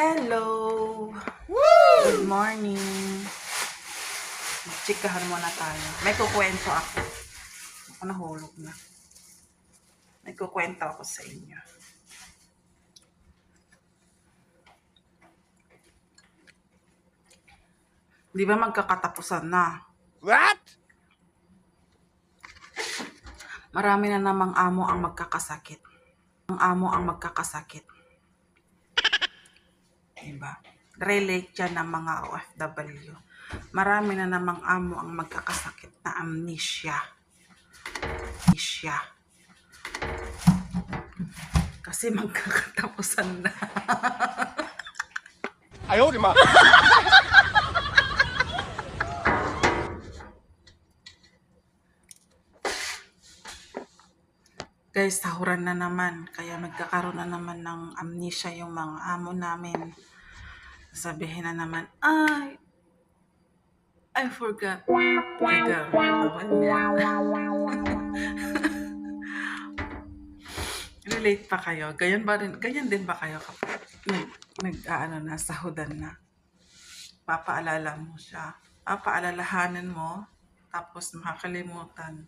Hello! Woo! Good morning. Chikahan muna tayo. May kukwento ako. Ako nahulog na. May kukwento ako sa inyo. Di ba magkakatapusan na? What? Marami na namang amo ang magkakasakit. Ang amo ang magkakasakit. Diba? Relate yan ng mga OFW. Marami na namang amo ang magkakasakit na amnesia. Kasi magkakatapusan na. Ayaw, di ma. Guys, sahuran na naman. Kaya magkakaroon na naman ng amnesia yung mga amo namin. Sabihin na naman, I forgot. Relate pa kayo? Ganyan din ba kayo kapag sahudan na? Papaalala mo siya. Papaalalahanan mo, tapos makakalimutan.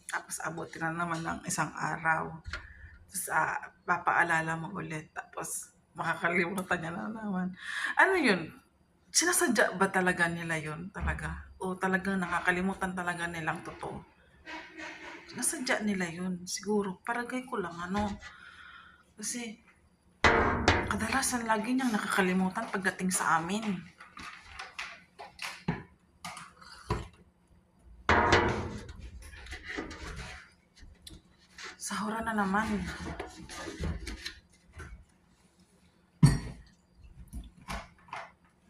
Tapos abutin na naman ng isang araw. Tapos papaalala mo ulit. Tapos makakalimutan niya na naman. Ano yun? Sinasadya ba talaga nila yun? Talaga? O talagang nakakalimutan talaga nilang totoo? Sinasadya nila yun. Siguro. Paragay ko lang Kasi kadalasan lagi niyang nakakalimutan pagdating sa amin. Sahuran na naman.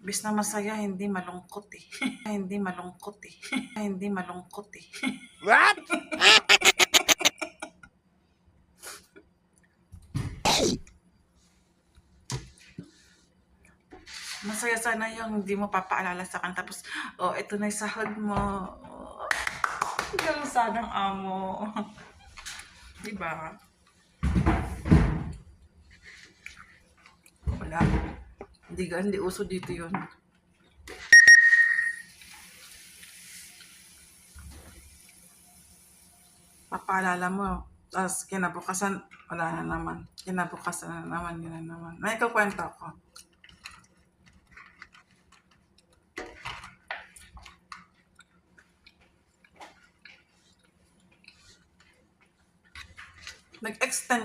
Bis na masaya, hindi malungkot eh. Hindi malungkot eh. Hindi malungkot eh. What? Masaya sana yung hindi mo papaalala sa kanya. Tapos, ito na yung sahod mo. Ganun sanang amo. Diba? Wala. Hindi uso dito yun. Papaalala mo. Tapos kinabukasan, wala na naman. Kinabukasan na naman, yun na naman. May kukwento ako. Nag-extend